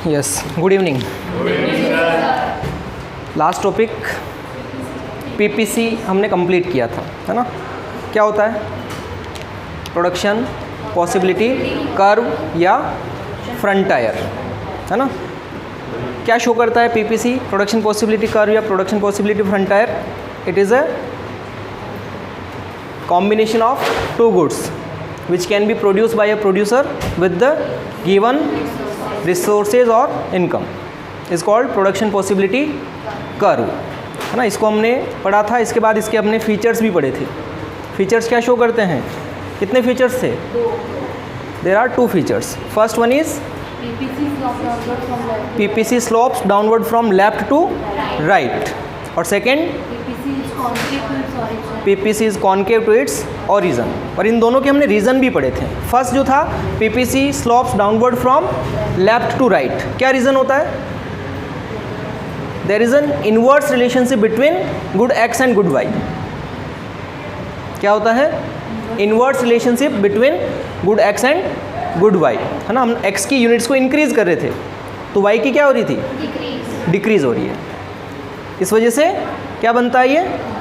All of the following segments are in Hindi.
Yes, good evening. Last topic PPC हमने कंप्लीट किया था, है ना। क्या होता है? प्रोडक्शन पॉसिबिलिटी कर्व या फ्रंटायर, है ना। क्या शो करता है पीपीसी? प्रोडक्शन पॉसिबिलिटी कर्व या production possibility frontier. It is a combination of two goods which can be produced by a producer with the given resources or income is called production possibility curve, है ना। इसको हमने पढ़ा था। इसके बाद इसके अपने फीचर्स भी पढ़े थे। फीचर्स क्या शो करते हैं? कितने फीचर्स थे? There are two features. First one is PPC slopes downward from left to right, और second PPC is concave to its origin. और इन दोनों के हमने रीज़न भी पढ़े थे। फर्स्ट जो था PPC slopes downward from left to right, क्या रीज़न होता है? There is an inverse relationship between good X and good Y. क्या होता है? Inverse relationship between good X and good Y, है ना। हम एक्स की यूनिट्स को इंक्रीज कर रहे थे तो वाई की क्या हो रही थी? डिक्रीज हो रही है। इस वजह से क्या बनता है? ये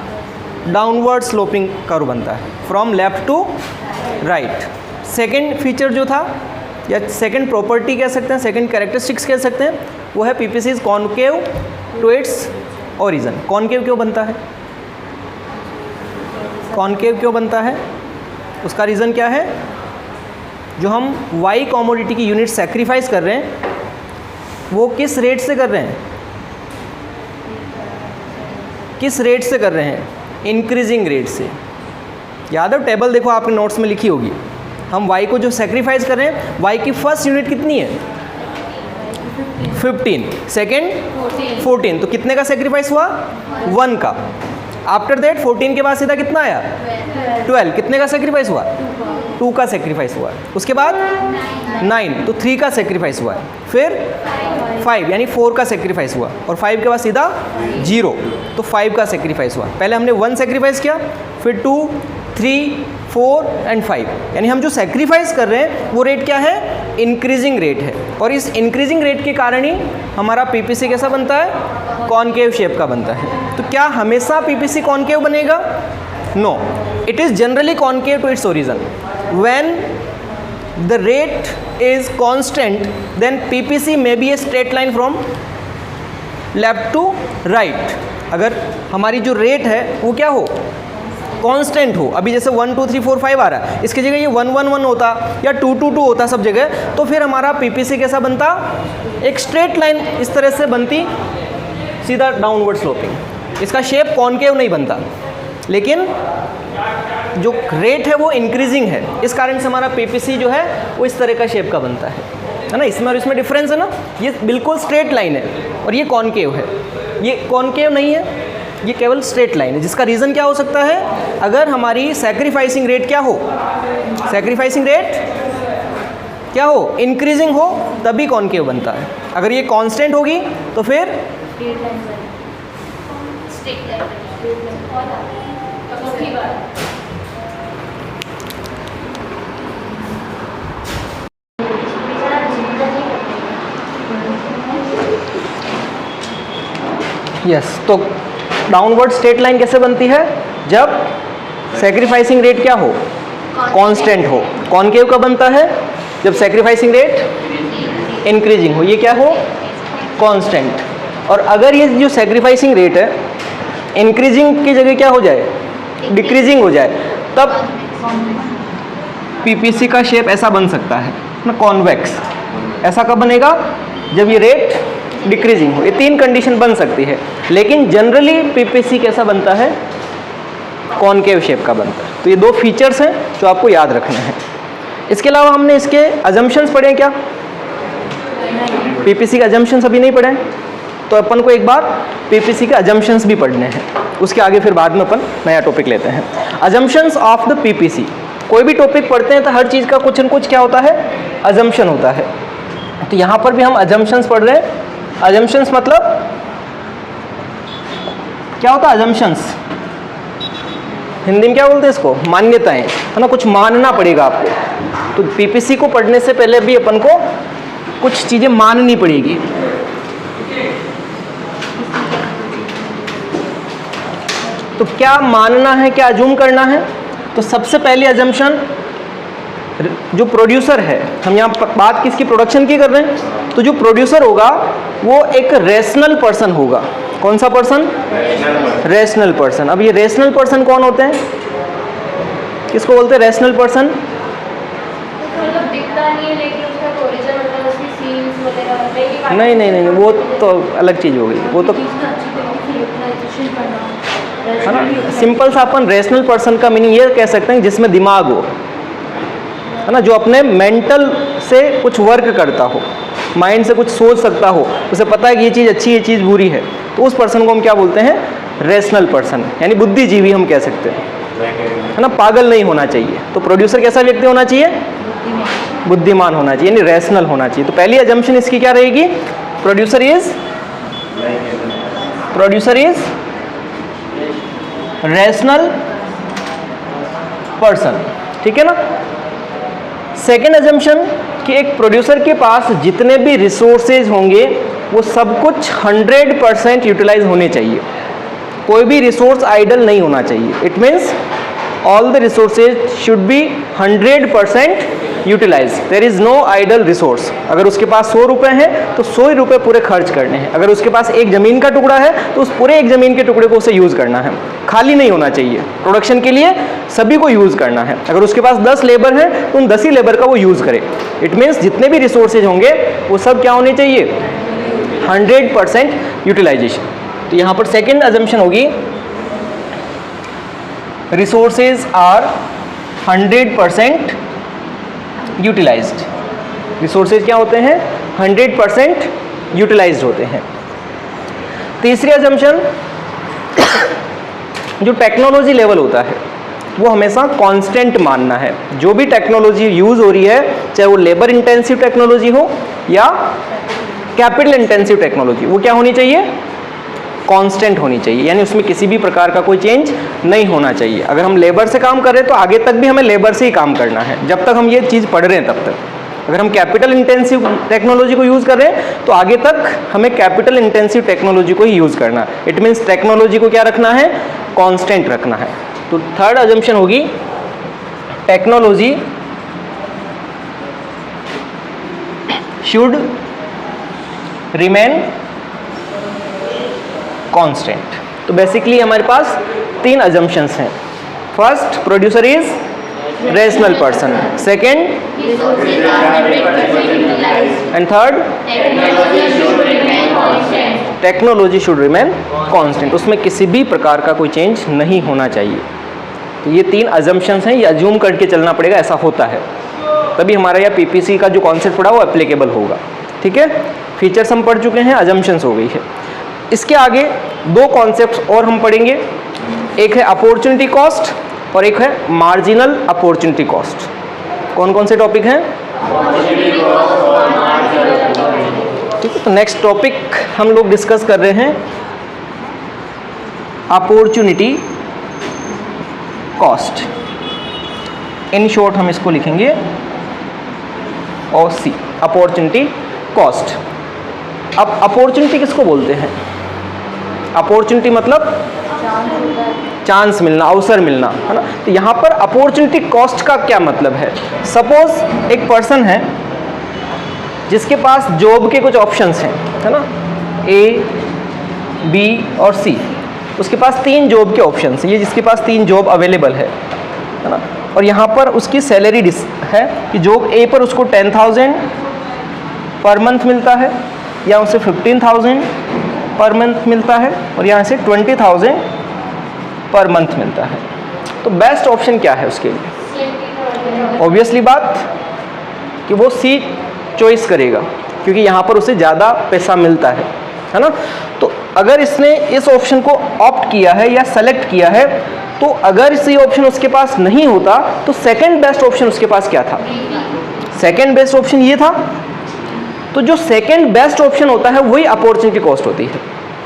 डाउनवर्ड स्लोपिंग कर्व बनता है from left to right. Second feature जो था या सेकेंड प्रॉपर्टी कह सकते हैं, सेकेंड कैरेक्टरिस्टिक्स कह सकते हैं, वो है PPC is concave to its origin. Concave क्यों बनता है? कॉन्केव क्यों बनता है? उसका रीज़न क्या है? जो हम वाई कॉमोडिटी की यूनिट सेक्रीफाइस कर रहे हैं वो किस रेट से कर रहे हैं? किस रेट से कर रहे हैं? इंक्रीजिंग रेट से। याद है? टेबल देखो आपके नोट्स में लिखी होगी। हम y को जो सेक्रीफाइस कर रहे हैं, y की फर्स्ट यूनिट कितनी है? 15, सेकेंड 14, तो कितने का सेक्रीफाइस हुआ? 1 का। आफ्टर दैट 14 के बाद सीधा कितना आया? 12, कितने का सेक्रीफाइस हुआ? 2 का सेक्रीफाइस हुआ। उसके बाद 9, तो 3 का सेक्रीफाइस हुआ है। फिर 5 यानी 4 का सेक्रीफाइस हुआ, और 5 के बाद सीधा 0, तो 5 का सेक्रीफाइस हुआ। पहले हमने 1 सेक्रीफाइस किया, फिर 2, 3, 4 एंड 5, यानी हम जो सेक्रीफाइस कर रहे हैं वो रेट क्या है? इंक्रीजिंग रेट है। और इस इंक्रीजिंग रेट के कारण ही हमारा पीपीसी कैसा बनता है? कॉन्केव शेप का बनता है। तो क्या हमेशा पीपीसी कॉन्केव बनेगा? No, it is generally concave to its origin. When the rate is constant then PPC may be a straight line from left to right। अगर हमारी जो रेट है वो क्या हो? कांस्टेंट हो। अभी जैसे 1 2 3 4 5 आ रहा है, इसकी जगह ये 1 1 1 होता या 2 2 2 होता सब जगह, तो फिर हमारा पीपीसी कैसा बनता? एक स्ट्रेट लाइन इस तरह से बनती, सीधा डाउनवर्ड स्लोपिंग। इसका शेप कॉन्केव नहीं बनता, लेकिन जो रेट है वो इंक्रीजिंग है। इस कारण से हमारा पीपीसी जो है वो इस तरह का शेप का बनता है ना। इसमें और इसमें डिफरेंस है ना। ये बिल्कुल स्ट्रेट लाइन है और ये कॉन्केव है। ये कॉन्केव नहीं है, ये केवल स्ट्रेट लाइन है। जिसका रीज़न क्या हो सकता है? अगर हमारी सैक्रिफाइसिंग रेट क्या हो? सैक्रिफाइसिंग रेट क्या हो? इंक्रीजिंग हो, तभी कॉन्केव बनता है। अगर ये कांस्टेंट होगी तो फिर यस। तो डाउनवर्ड स्ट्रेट लाइन कैसे बनती है? जब सैक्रिफाइसिंग रेट क्या हो? कांस्टेंट हो। कॉन्केव कब बनता है? जब सैक्रिफाइसिंग रेट इंक्रीजिंग हो। ये क्या हो? कांस्टेंट। और अगर ये जो सैक्रिफाइसिंग रेट है इंक्रीजिंग की जगह क्या हो जाए? डिक्रीजिंग हो जाए, तब पीपीसी का शेप ऐसा बन सकता है ना, कॉन्वेक्स। ऐसा कब बनेगा? जब ये रेट डिक्रीजिंग हो। ये 3 कंडीशन बन सकती है, लेकिन जनरली पीपीसी कैसा बनता है? कॉन्केव शेप का बनता है। तो ये 2 फीचर्स हैं जो आपको याद रखने हैं। इसके अलावा हमने इसके अजम्पशंस पढ़े हैं क्या? पीपीसी के अजम्पशंस अभी नहीं पढ़े हैं, तो अपन को एक बार पीपीसी के अजम्पशंस भी पढ़ने हैं। उसके आगे फिर बाद में अपन नया टॉपिक लेते हैं। Assumptions of the PPC. कोई भी टॉपिक पढ़ते हैं तो हर चीज़ का कुछ न कुछ क्या होता है? अजम्पशन होता है। तो यहाँ पर भी हम अजम्पशंस पढ़ रहे हैं। अजम्पशंस मतलब क्या होता है? अजम्पशंस हिंदी में क्या बोलते हैं इसको? मान्यताएं, है ना। कुछ मानना पड़ेगा आपको। तो पीपीसी को पढ़ने से पहले भी अपन को कुछ चीज़ें माननी पड़ेगी। तो क्या मानना है, क्या अज्यूम करना है? तो सबसे पहली अजम्पशन, जो प्रोड्यूसर है, हम यहाँ बात किसकी, प्रोडक्शन की कर रहे हैं, तो जो प्रोड्यूसर होगा वो एक रेशनल पर्सन होगा। कौन सा पर्सन? Rational person. अब ये रेशनल पर्सन कौन होते हैं, किसको बोलते हैं रेशनल पर्सन? नहीं नहीं नहीं, वो तो अलग चीज़ हो गई, वो तो है ना। सिंपल सा अपन रेशनल पर्सन का मीनिंग ये कह सकते हैं जिसमें दिमाग हो, है ना, जो अपने मेंटल से कुछ वर्क करता हो, माइंड से कुछ सोच सकता हो, उसे पता है कि ये चीज़ अच्छी है, ये चीज़ बुरी है, तो उस पर्सन को हम क्या बोलते हैं? रेशनल पर्सन, यानी बुद्धिजीवी हम कह सकते हैं, है ना। पागल नहीं होना चाहिए। तो प्रोड्यूसर कैसा व्यक्ति होना चाहिए? बुद्धिमान होना चाहिए, यानी रेशनल होना चाहिए। तो पहली अजम्पशन इसकी क्या रहेगी? प्रोड्यूसर इज रेशनल पर्सन, ठीक है ना। सेकेंड अजम्पशन कि एक प्रोड्यूसर के पास जितने भी रिसोर्सेज होंगे वो सब कुछ 100% यूटिलाइज होने चाहिए, कोई भी रिसोर्स आइडल नहीं होना चाहिए। It means all the resources should be 100% utilize, there is no idle resource. अगर उसके पास 100 रुपये हैं तो 100 ही रुपये पूरे खर्च करने हैं। अगर उसके पास एक ज़मीन का टुकड़ा है तो उस पूरे एक ज़मीन के टुकड़े को उसे यूज़ करना है, खाली नहीं होना चाहिए। प्रोडक्शन के लिए सभी को यूज़ करना है। अगर उसके पास 10 लेबर हैं तो उन 10 ही लेबर का वो यूज़ करे। इट मीन्स जितने भी रिसोर्सेज होंगे वो सब क्या होने चाहिए? 100% यूटिलाइजेशन। तो यहाँ पर सेकेंड अजम्पशन होगी रिसोर्सेज आर 100% यूटिलाइज्ड। रिसोर्सेज क्या होते हैं? 100% यूटिलाइज्ड होते हैं। तीसरी अजम्पशन, जो टेक्नोलॉजी लेवल होता है वो हमेशा कांस्टेंट मानना है। जो भी टेक्नोलॉजी यूज़ हो रही है, चाहे वो लेबर इंटेंसिव टेक्नोलॉजी हो या कैपिटल इंटेंसिव टेक्नोलॉजी, वो क्या होनी चाहिए? कांस्टेंट होनी चाहिए, यानी उसमें किसी भी प्रकार का कोई चेंज नहीं होना चाहिए। अगर हम लेबर से काम कर रहे हैं तो आगे तक भी हमें लेबर से ही काम करना है, जब तक हम ये चीज़ पढ़ रहे हैं तब तक। अगर हम कैपिटल इंटेंसिव टेक्नोलॉजी को यूज़ कर रहे हैं तो आगे तक हमें कैपिटल इंटेंसिव टेक्नोलॉजी को ही यूज़ करना है। इट मीन्स टेक्नोलॉजी को क्या रखना है? कांस्टेंट रखना है। तो थर्ड अजम्पशन होगी टेक्नोलॉजी शुड रिमेन कांस्टेंट। तो बेसिकली हमारे पास 3 अजम्पशंस हैं। First, producer is rational person. Second and third, technology should remain constant. उसमें किसी भी प्रकार का कोई चेंज नहीं होना चाहिए। तो ये 3 अजम्पशंस हैं, ये अज्यूम करके चलना पड़ेगा, ऐसा होता है, तभी हमारा यह पीपीसी का जो कॉन्सेप्ट पड़ा वो एप्लीकेबल होगा। ठीक है, फीचर्स हम पढ़ चुके हैं, अजम्पशंस हो गई है। इसके आगे 2 कॉन्सेप्ट्स और हम पढ़ेंगे, एक है अपॉर्चुनिटी कॉस्ट और एक है मार्जिनल अपॉर्चुनिटी कॉस्ट। कौन कौन से टॉपिक हैं? ठीक है, तो नेक्स्ट टॉपिक हम लोग डिस्कस कर रहे हैं अपॉर्चुनिटी कॉस्ट। इन शॉर्ट हम इसको लिखेंगे OC, अपॉर्चुनिटी कॉस्ट। अब अपॉर्चुनिटी किसको बोलते हैं? अपॉर्चुनिटी मतलब चांस मिलना, अवसर मिलना, है ना। तो यहाँ पर अपॉर्चुनिटी कॉस्ट का क्या मतलब है? सपोज एक पर्सन है जिसके पास जॉब के कुछ ऑप्शंस हैं, है ना, A, B और C। उसके पास 3 जॉब के ऑप्शंस हैं, ये जिसके पास 3 जॉब अवेलेबल है ना। और यहाँ पर उसकी सैलरी है कि जॉब A पर उसको 10,000 पर मंथ मिलता है, या उसे 15,000 पर मंथ मिलता है, और यहाँ से 20,000 पर मंथ मिलता है। तो बेस्ट ऑप्शन क्या है उसके लिए? ऑब्वियसली बात कि वो C चॉइस करेगा, क्योंकि यहाँ पर उसे ज़्यादा पैसा मिलता है ना। तो अगर इसने इस ऑप्शन को ऑप्ट किया है या सेलेक्ट किया है, तो अगर इसी ऑप्शन उसके पास नहीं होता तो सेकंड बेस्ट ऑप्शन उसके पास क्या था? सेकंड बेस्ट ऑप्शन ये था। तो जो सेकंड बेस्ट ऑप्शन होता है वही अपॉर्चुनिटी कॉस्ट होती है,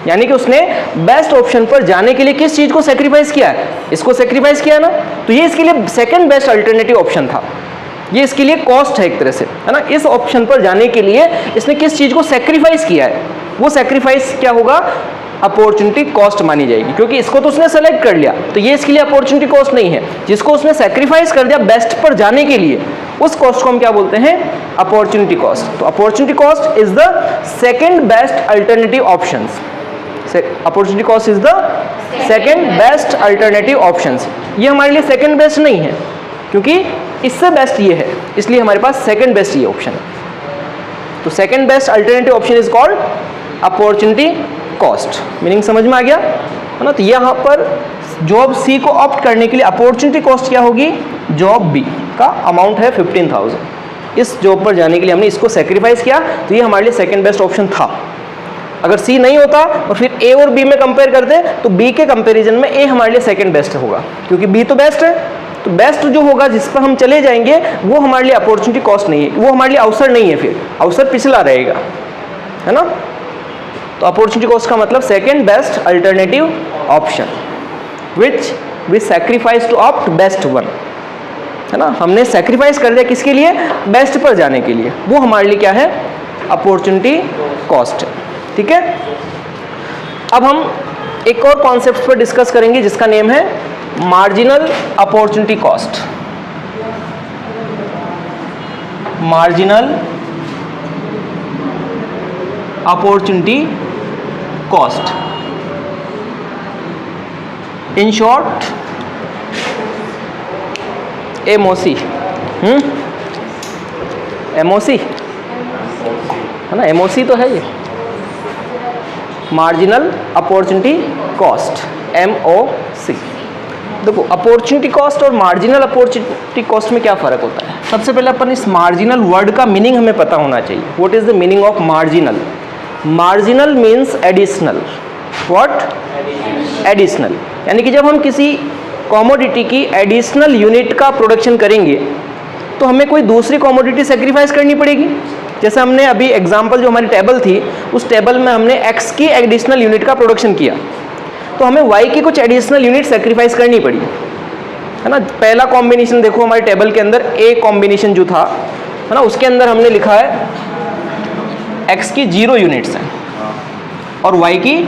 यानी कि उसने बेस्ट ऑप्शन पर जाने के लिए किस चीज़ को सेक्रीफाइस किया है? इसको सेक्रीफाइस किया ना, तो ये इसके लिए सेकंड बेस्ट अल्टरनेटिव ऑप्शन था। ये इसके लिए कॉस्ट है एक तरह से, है ना। इस ऑप्शन पर जाने के लिए इसने किस चीज को सेक्रीफाइस किया है, वो सेक्रीफाइस क्या होगा, अपॉर्चुनिटी कॉस्ट मानी जाएगी, क्योंकि इसको तो उसने सेलेक्ट कर लिया, तो ये इसके लिए अपॉर्चुनिटी कॉस्ट नहीं है। जिसको उसने सेक्रीफाइस कर दिया बेस्ट पर जाने के लिए, उस कॉस्ट को हम क्या बोलते हैं, अपॉर्चुनिटी कॉस्ट। तो opportunity cost is the second best alternative options. Opportunity cost is the second best alternative options. ये हमारे लिए सेकंड बेस्ट नहीं है, क्योंकि इससे बेस्ट ये है, इसलिए हमारे पास सेकंड बेस्ट ये ऑप्शन है। तो second best alternative option is called opportunity cost. Meaning समझ में आ गया, है ना। तो यहाँ पर जॉब सी को ऑप्ट करने के लिए अपॉर्चुनिटी कॉस्ट क्या होगी, जॉब बी का अमाउंट है 15,000। इस जॉब पर जाने के लिए हमने इसको सेक्रीफाइस किया, तो ये हमारे लिए सेकंड बेस्ट ऑप्शन था। अगर सी नहीं होता और फिर ए और बी में कंपेयर करते, तो बी के कंपैरिजन में ए हमारे लिए सेकंड बेस्ट होगा, क्योंकि बी तो बेस्ट है। तो बेस्ट जो होगा जिस पर हम चले जाएंगे वो हमारे लिए अपॉर्चुनिटी कॉस्ट नहीं है, वो हमारे लिए अवसर नहीं है, फिर अवसर पिछला रहेगा, है ना। तो अपॉर्चुनिटी कॉस्ट का मतलब second best alternative option which we sacrifice to opt best one, है ना। हमने सैक्रिफाइस कर दिया किसके लिए, बेस्ट पर जाने के लिए, वो हमारे लिए क्या है, अपॉर्चुनिटी कॉस्ट है। ठीक है, अब हम एक और कॉन्सेप्ट पर डिस्कस करेंगे जिसका नेम है marginal opportunity cost. Marginal opportunity cost, in short MOC. MOC है ना, एमओसी तो है ये, मार्जिनल अपॉर्चुनिटी कॉस्ट, एमओसी। देखो अपॉर्चुनिटी कॉस्ट और मार्जिनल अपॉर्चुनिटी कॉस्ट में क्या फ़र्क होता है। सबसे पहले अपन इस मार्जिनल वर्ड का मीनिंग हमें पता होना चाहिए। What is the meaning of marginal. Marginal means additional. What, additional, यानी कि जब हम किसी कमोडिटी की एडिशनल यूनिट का प्रोडक्शन करेंगे तो हमें कोई दूसरी कमोडिटी सेक्रीफाइस करनी पड़ेगी। जैसे हमने अभी एग्जांपल जो हमारी टेबल थी, उस टेबल में हमने x की एडिशनल यूनिट का प्रोडक्शन किया, तो हमें y की कुछ एडिशनल यूनिट सेक्रीफाइस करनी पड़ी, है ना। पहला कॉम्बिनेशन देखो हमारे टेबल के अंदर, a कॉम्बिनेशन जो था, है ना, उसके अंदर हमने लिखा है x की 0 यूनिट्स हैं और y की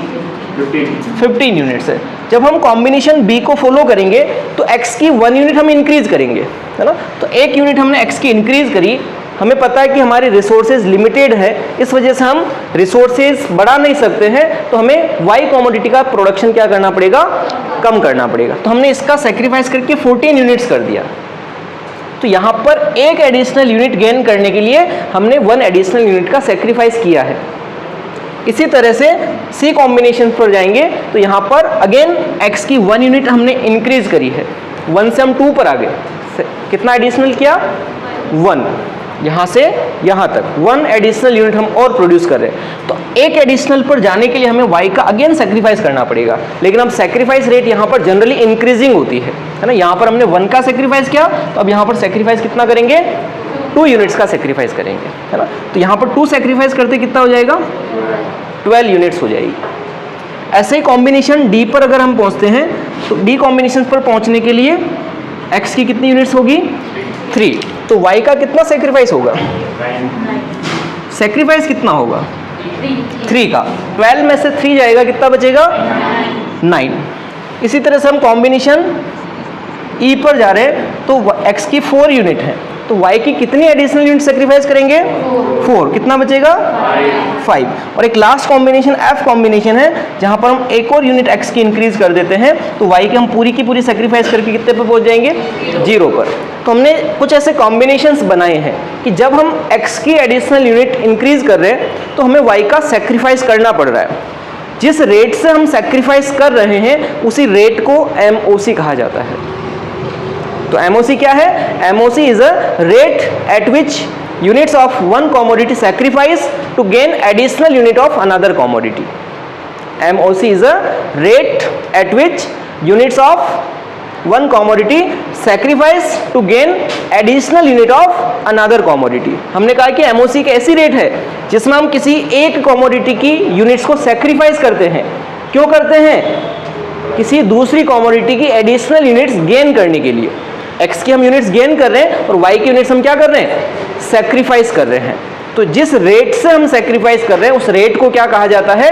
15 यूनिट्स है। जब हम कॉम्बिनेशन b को फॉलो करेंगे तो x की 1 यूनिट हम इंक्रीज करेंगे, है ना। तो 1 यूनिट हमने x की इंक्रीज करी। हमें पता है कि हमारी रिसोर्सेज लिमिटेड है, इस वजह से हम रिसोर्सेज बढ़ा नहीं सकते हैं, तो हमें y कमोडिटी का प्रोडक्शन क्या करना पड़ेगा, कम करना पड़ेगा। तो हमने इसका सेक्रीफाइस करके 14 यूनिट्स कर दिया। तो यहाँ पर एक एडिशनल यूनिट गेन करने के लिए हमने 1 एडिशनल यूनिट का सेक्रीफाइस किया है। इसी तरह से सी कॉम्बिनेशन पर जाएंगे तो यहाँ पर अगेन x की 1 यूनिट हमने इंक्रीज करी है, 1 से हम 2 पर आ गए। कितना एडिशनल किया, 1, यहाँ से यहाँ तक 1 एडिशनल यूनिट हम और प्रोड्यूस कर रहे हैं। तो एक एडिशनल पर जाने के लिए हमें y का अगेन सेक्रीफाइस करना पड़ेगा, लेकिन अब सेक्रीफाइस रेट यहाँ पर जनरली इंक्रीजिंग होती है ना। यहाँ पर हमने 1 का सेक्रीफाइस किया, तो अब यहाँ पर सेक्रीफाइस कितना करेंगे, 2 यूनिट्स का सेक्रीफाइस करेंगे, है ना। तो यहाँ पर 2 सेक्रीफाइस करते कितना हो जाएगा, 12 यूनिट्स हो जाएगी। ऐसे ही कॉम्बिनेशन डी पर अगर हम पहुँचते हैं तो डी कॉम्बिनेशन पर पहुँचने के लिए x की कितनी यूनिट्स होगी, 3, तो y का कितना सेक्रीफाइस होगा, सेक्रीफाइस कितना होगा, 3 का। 12 में से 3 जाएगा, कितना बचेगा, 9। इसी तरह से हम कॉम्बिनेशन ई पर जा रहे हैं तो x की 4 यूनिट है, तो y की कितनी एडिशनल यूनिट सेक्रीफाइस करेंगे, 4, कितना बचेगा, 5। और एक लास्ट कॉम्बिनेशन f कॉम्बिनेशन है, जहां पर हम एक और यूनिट x की इंक्रीज कर देते हैं, तो y की हम पूरी की पूरी सेक्रीफाइस करके कितने पर पहुंच जाएंगे, 0 पर। तो हमने कुछ ऐसे कॉम्बिनेशंस बनाए हैं कि जब हम x की एडिशनल यूनिट इंक्रीज कर रहे हैं तो हमें y का सेक्रीफाइस करना पड़ रहा है। जिस रेट से हम सेक्रीफाइस कर रहे हैं उसी रेट को MOC कहा जाता है। तो MOC क्या है, MOC is a rate at which units of one commodity sacrifice to gain additional unit of another commodity. MOC is a rate at which units of one commodity sacrifice to gain additional unit of another commodity. हमने कहा कि MOC एक ऐसी रेट है जिसमें हम किसी एक कमोडिटी की यूनिट्स को सेक्रीफाइस करते हैं। क्यों करते हैं, किसी दूसरी कमोडिटी की एडिशनल यूनिट्स गेन करने के लिए। x की हम यूनिट्स गेन कर रहे हैं और y की यूनिट्स हम क्या कर रहे हैं, सेक्रीफाइस कर रहे हैं। तो जिस रेट से हम सेक्रीफाइस कर रहे हैं उस रेट को क्या कहा जाता है,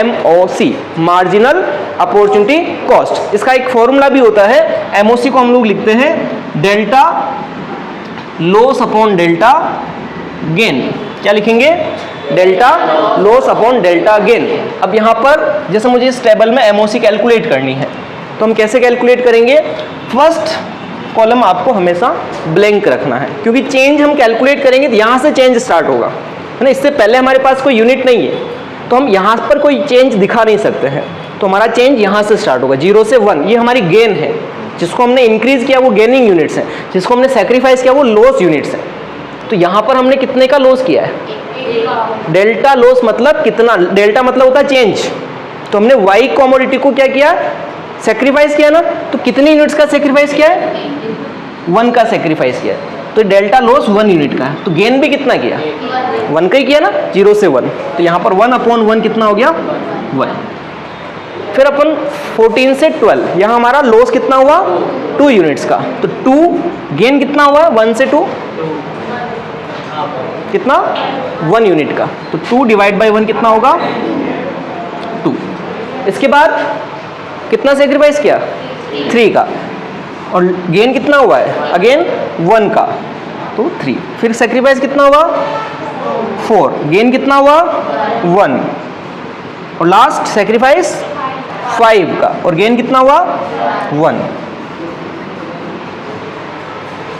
MOC, मार्जिनल अपॉर्चुनिटी कॉस्ट। इसका एक फॉर्मूला भी होता है, MOC को हम लोग लिखते हैं delta loss upon delta gain. क्या लिखेंगे, delta loss upon delta gain. अब यहाँ पर जैसे मुझे इस टेबल में MOC कैलकुलेट करनी है तो हम कैसे कैलकुलेट करेंगे, फर्स्ट कॉलम आपको हमेशा ब्लैंक रखना है, क्योंकि चेंज हम कैलकुलेट करेंगे तो यहाँ से चेंज स्टार्ट होगा, है ना। इससे पहले हमारे पास कोई यूनिट नहीं है तो हम यहाँ पर कोई चेंज दिखा नहीं सकते हैं, तो हमारा चेंज यहाँ से स्टार्ट होगा 0 से 1। ये हमारी गेन है, जिसको हमने इंक्रीज किया वो गेनिंग यूनिट्स हैं, जिसको हमने सेक्रीफाइस किया वो लॉस यूनिट्स हैं। तो यहाँ पर हमने कितने का लॉस किया है, डेल्टा लॉस मतलब कितना, डेल्टा मतलब होता है चेंज। तो हमने वाई कमोडिटी को क्या किया, सेक्रीफाइस किया ना, तो कितनी यूनिट्स का सेक्रीफाइस किया है, 1 का सेक्रीफाइस किया है। तो डेल्टा लॉस 1 यूनिट का है, तो गेन भी कितना किया, 1 का ही किया ना, 0 से 1। तो यहाँ पर 1/1 कितना हो गया, 1। फिर अपन 14 से 12, यहाँ हमारा लॉस कितना हुआ, 2 यूनिट्स का, तो 2 गेन कितना हुआ, 1 से 2 कितना, 1 यूनिट का, तो 2 डिवाइड बाई 1 कितना होगा, 2। इसके बाद कितना सेक्रीफाइस किया, 3 का, और गेन कितना हुआ है, अगेन 1 का, तो 3। फिर सेक्रीफाइस कितना हुआ, 4, गेन कितना हुआ, 1, और लास्ट सेक्रीफाइस 5 का, और गेन कितना हुआ, 1।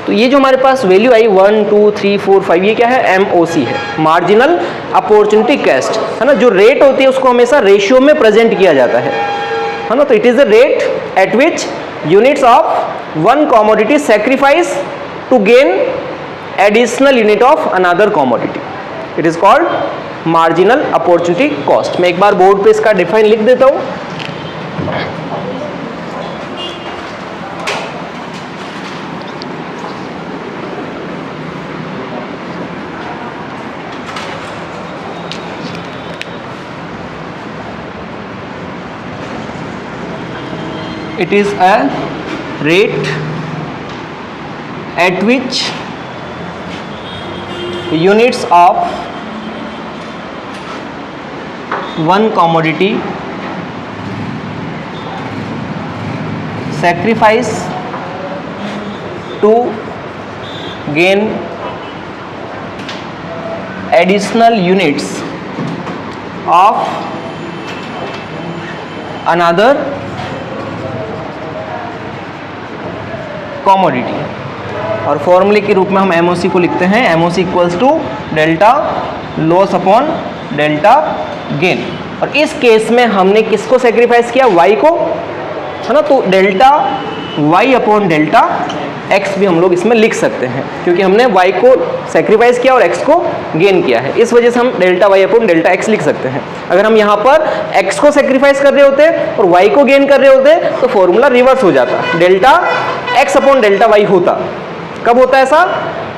तो ये जो हमारे पास वैल्यू आई 1 2 3 4 5, ये क्या है, MOC है, मार्जिनल अपॉर्चुनिटी कॉस्ट, है ना। जो रेट होती है उसको हमेशा रेशियो में प्रेजेंट किया जाता है ना। तो it is the rate at which units of one commodity sacrifice to gain additional unit of another commodity, it is called marginal opportunity cost. मैं एक बार बोर्ड पे इसका डिफाइन लिख देता हूं। It is a rate at which units of one commodity sacrifice to gain additional units of another commodity. और फॉर्मूले के रूप में हम MOC को लिखते हैं, MOC equals to delta loss upon delta gain. और इस केस में हमने किसको सेक्रीफाइस किया, y को, है ना। तो delta y upon delta x भी हम लोग इसमें लिख सकते हैं, क्योंकि हमने y को सेक्रीफाइस किया और x को गेन किया है, इस वजह से हम delta y upon delta x लिख सकते हैं। अगर हम यहाँ पर x को सेक्रीफाइस कर रहे होते और y को गेन कर रहे होते तो फॉर्मूला रिवर्स हो जाता, delta x upon delta y होता। कब होता है ऐसा,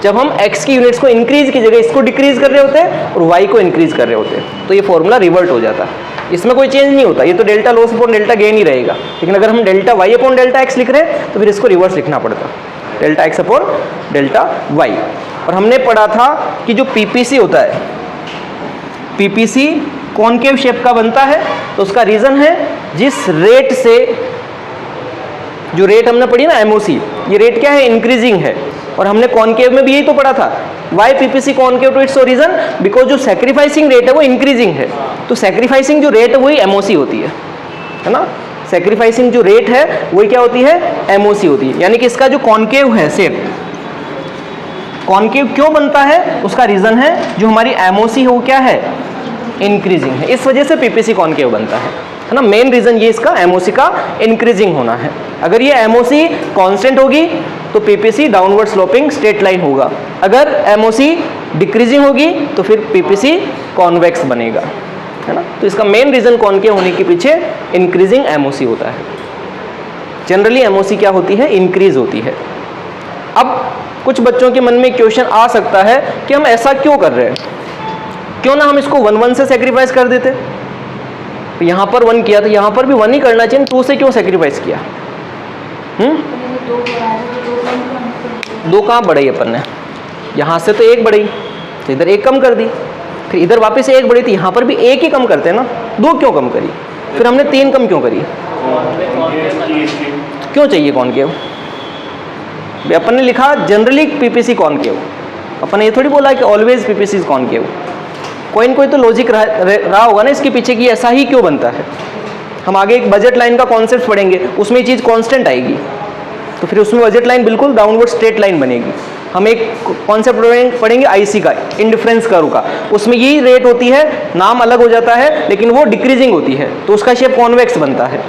जब हम x की यूनिट्स को इंक्रीज की जगह इसको डिक्रीज कर रहे होते और y को इंक्रीज कर रहे होते, तो ये फॉर्मूला रिवर्ट हो जाता, इसमें कोई चेंज नहीं होता, ये तो delta loss upon delta gain ही रहेगा। लेकिन अगर हम delta y upon delta x लिख रहे हैं तो फिर इसको रिवर्स लिखना पड़ता, delta x upon delta y। और हमने पढ़ा था कि जो PPC होता है, PPC कॉनकेव शेप का बनता है, तो उसका रीजन है जिस रेट से, जो रेट हमने पढ़ी ना MOC, ये रेट क्या है, इंक्रीजिंग है। और हमने कॉनकेव में भी यही तो पढ़ा था, why PPC concave to its origin, because जो सेक्रीफाइसिंग रेट है वो इंक्रीजिंग है। तो सेक्रीफाइसिंग जो रेट है वही MOC होती है ना। सेक्रीफाइसिंग जो रेट है वही क्या होती है, MOC होती है। यानी कि इसका जो कॉनकेव है शेप, कॉनकेव क्यों बनता है, उसका रीजन है जो हमारी MOC है वो क्या है, इंक्रीजिंग है, इस वजह से PPC कॉनकेव बनता है ना। मेन रीजन ये इसका MOC का इंक्रीजिंग होना है। अगर ये MOC कांस्टेंट होगी तो PPC downward sloping straight line होगा, अगर MOC डिक्रीजिंग होगी तो फिर PPC कॉन्वेक्स बनेगा, है ना। तो इसका मेन रीजन कॉनकेव होने के पीछे इंक्रीजिंग MOC होता है। जनरली MOC क्या होती है, इंक्रीज होती है। अब कुछ बच्चों के मन में क्वेश्चन आ सकता है कि हम ऐसा क्यों कर रहे हैं, क्यों ना हम इसको 1 से सेक्रीफाइस कर देते। तो यहाँ पर 1 किया तो यहाँ पर भी 1 ही करना चाहिए, 2 से क्यों सेक्रीफाइस किया। दो कहाँ बढ़ाई अपन ने, यहाँ से तो एक बढ़ाई, तो इधर एक कम कर दी, फिर इधर वापस एक बढ़ी थी, यहाँ पर भी एक ही कम करते हैं ना, दो क्यों कम करी, फिर हमने तीन कम क्यों करी, क्यों चाहिए कॉनकेव? अपन ने लिखा जनरली पीपीसी कॉनकेव, अपन ने ये थोड़ी बोला कि ऑलवेज पीपीसी इज कॉनकेव। कोई न कोई तो लॉजिक रहा होगा ना इसके पीछे कि ऐसा ही क्यों बनता है। हम आगे एक बजट लाइन का कॉन्सेप्ट पढ़ेंगे, उसमें ये चीज़ कांस्टेंट आएगी, तो फिर उसमें बजट लाइन बिल्कुल डाउनवर्ड स्ट्रेट लाइन बनेगी। हम एक कॉन्सेप्ट पढ़ेंगे आईसी का, इंडिफरेंस कर्व का, उसमें यही रेट होती है, नाम अलग हो जाता है लेकिन वो डिक्रीजिंग होती है, तो उसका शेप कॉन्वेक्स बनता है।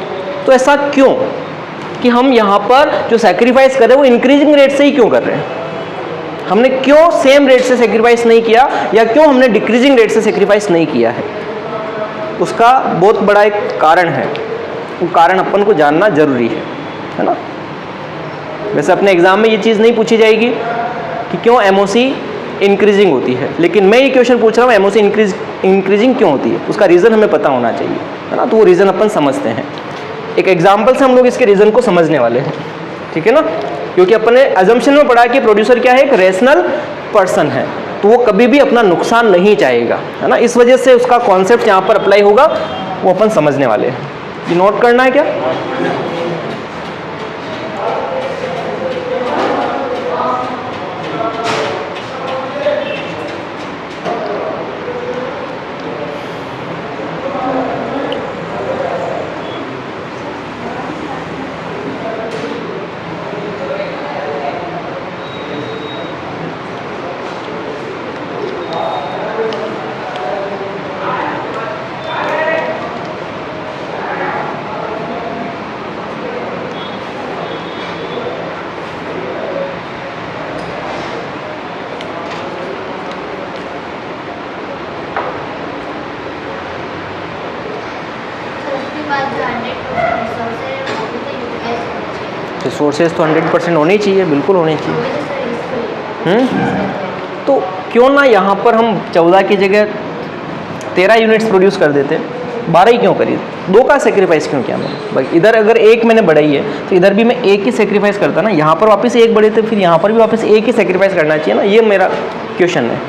तो ऐसा क्यों कि हम यहाँ पर जो सेक्रीफाइस कर रहे हैं वो इंक्रीजिंग रेट से ही क्यों कर रहे हैं? हमने क्यों सेम रेट से सेक्रीफाइस नहीं किया, या क्यों हमने डिक्रीजिंग रेट से सेक्रीफाइस नहीं किया है? उसका बहुत बड़ा एक कारण है, वो कारण अपन को जानना जरूरी है ना। वैसे अपने एग्जाम में ये चीज़ नहीं पूछी जाएगी कि क्यों एमओसी इंक्रीजिंग होती है, लेकिन मैं ये क्वेश्चन पूछ रहा हूँ एमओसी इंक्रीजिंग क्यों होती है, उसका रीज़न हमें पता होना चाहिए, है ना। तो वो रीज़न अपन समझते हैं, एक एग्जाम्पल से हम लोग इसके रीज़न को समझने वाले हैं, ठीक है ना। क्योंकि अपन ने अजम्पशन में पढ़ा कि प्रोड्यूसर क्या है, एक रेशनल पर्सन है, तो वो कभी भी अपना नुकसान नहीं चाहेगा, है ना। इस वजह से उसका कॉन्सेप्ट यहाँ पर अप्लाई होगा, वो अपन समझने वाले हैं। ये नोट करना है क्या? रिसोर्सेज तो 100% होने ही चाहिए, बिल्कुल होने चाहिए। तो क्यों ना यहाँ पर हम 14 की जगह 13 यूनिट्स प्रोड्यूस कर देते, 12 ही क्यों करी, 2 का सेक्रीफाइस क्यों किया मैंने? भाई इधर अगर एक मैंने बढ़ाई है तो इधर भी मैं एक ही सेक्रीफाइस करता ना, यहाँ पर वापस एक बढ़े थे, फिर यहाँ पर भी वापस एक ही सेक्रीफाइस करना चाहिए ना, ये मेरा क्वेश्चन है।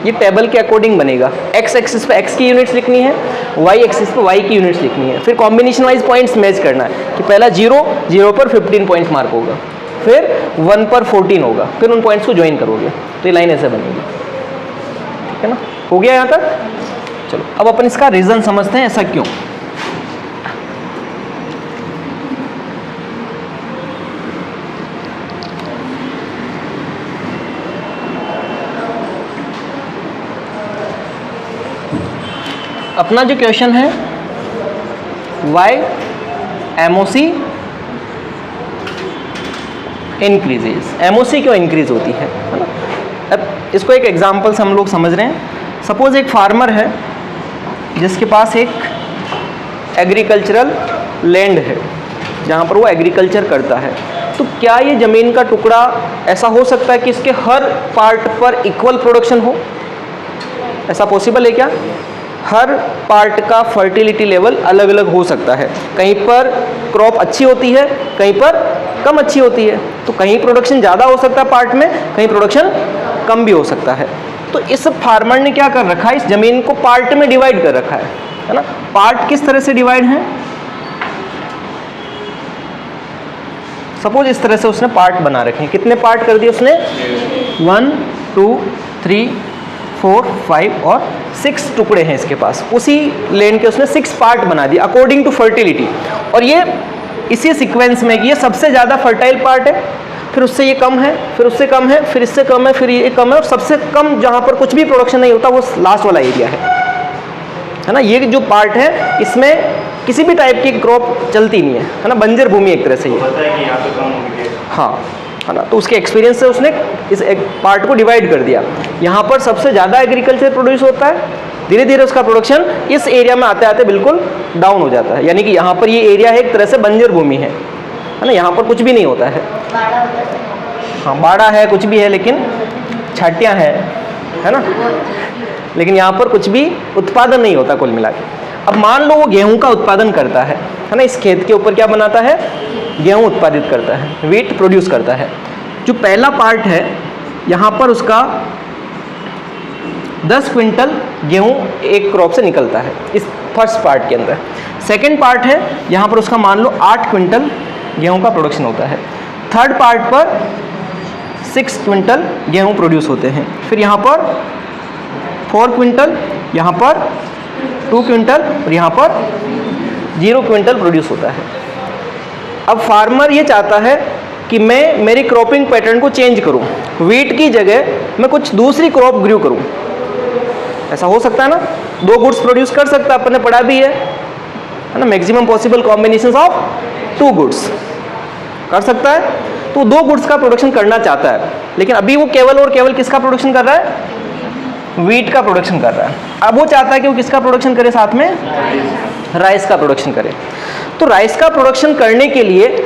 ये टेबल के अकॉर्डिंग बनेगा, एक्स एक्सिस पे एक्स की यूनिट्स लिखनी है, वाई एक्सिस पे वाई की यूनिट्स लिखनी है, फिर कॉम्बिनेशन वाइज पॉइंट्स मैच करना है कि पहला 0 पर 15 पॉइंट्स मार्क होगा, फिर 1 पर 14 होगा, फिर उन पॉइंट्स को ज्वाइन करोगे तो ये लाइन ऐसे बनेगी, ठीक है ना। हो गया यहाँ तक? चलो अब अपन इसका रीज़न समझते हैं, ऐसा क्यों। अपना जो क्वेश्चन है वाई एमओसी इंक्रीजेज, एमओसी क्यों इंक्रीज होती है ना। अब इसको एक एग्जांपल से हम लोग समझ रहे हैं। सपोज एक फार्मर है जिसके पास एक एग्रीकल्चरल लैंड है जहाँ पर वो एग्रीकल्चर करता है, तो क्या ये ज़मीन का टुकड़ा ऐसा हो सकता है कि इसके हर पार्ट पर इक्वल प्रोडक्शन हो? ऐसा पॉसिबल है क्या? हर पार्ट का फर्टिलिटी लेवल अलग अलग हो सकता है, कहीं पर क्रॉप अच्छी होती है, कहीं पर कम अच्छी होती है, तो कहीं प्रोडक्शन ज़्यादा हो सकता है पार्ट में, कहीं प्रोडक्शन कम भी हो सकता है। तो इस फार्मर ने क्या कर रखा है, इस ज़मीन को पार्ट में डिवाइड कर रखा है ना। पार्ट किस तरह से डिवाइड है? सपोज इस तरह से उसने पार्ट बना रखे हैं। कितने पार्ट कर दिए उसने? 1 2 3 4 5 और 6 टुकड़े हैं इसके पास। उसी लैंड के उसने 6 पार्ट बना दिए अकॉर्डिंग टू फर्टिलिटी, और ये इसी सीक्वेंस में कि ये सबसे ज़्यादा फर्टाइल पार्ट है, फिर उससे ये कम है, फिर उससे कम है, फिर इससे कम है, फिर ये कम है, और सबसे कम जहाँ पर कुछ भी प्रोडक्शन नहीं होता वो लास्ट वाला एरिया है ना। ये जो पार्ट है इसमें किसी भी टाइप की क्रॉप चलती नहीं है ना, बंजर भूमि एक तरह से ये, हाँ है ना। तो उसके एक्सपीरियंस से उसने इस एक पार्ट को डिवाइड कर दिया। यहाँ पर सबसे ज़्यादा एग्रीकल्चर प्रोड्यूस होता है, धीरे धीरे उसका प्रोडक्शन इस एरिया में आते आते बिल्कुल डाउन हो जाता है, यानी कि यहाँ पर ये एरिया है एक तरह से बंजर भूमि है ना, यहाँ पर कुछ भी नहीं होता है। हाँ बाड़ा है, कुछ भी है, लेकिन छाटियाँ है ना, लेकिन यहाँ पर कुछ भी उत्पादन नहीं होता कुल मिला के। अब मान लो वो गेहूं का उत्पादन करता है ना, इस खेत के ऊपर क्या बनाता है, गेहूं उत्पादित करता है, व्हीट प्रोड्यूस करता है। जो पहला पार्ट है यहाँ पर उसका 10 क्विंटल गेहूं एक क्रॉप से निकलता है इस फर्स्ट पार्ट के अंदर। सेकंड पार्ट है यहाँ पर उसका मान लो 8 क्विंटल गेहूं का प्रोडक्शन होता है। थर्ड पार्ट पर 6 क्विंटल गेहूं प्रोड्यूस होते हैं। फिर यहाँ पर 4 क्विंटल, यहाँ पर 2 क्विंटल और यहाँ पर 0 क्विंटल प्रोड्यूस होता है। अब फार्मर ये चाहता है कि मैं मेरी क्रॉपिंग पैटर्न को चेंज करूं, व्हीट की जगह मैं कुछ दूसरी क्रॉप ग्रू करूं। ऐसा हो सकता है ना, 2 गुड्स प्रोड्यूस कर सकता है, अपन ने पढ़ा भी है ना, maximum possible combinations of 2 goods कर सकता है। तो 2 गुड्स का प्रोडक्शन करना चाहता है, लेकिन अभी वो केवल और केवल किसका प्रोडक्शन कर रहा है, व्हीट का प्रोडक्शन कर रहा है। अब वो चाहता है कि वो किसका प्रोडक्शन करे, साथ में राइस का प्रोडक्शन करे। तो राइस का प्रोडक्शन करने के लिए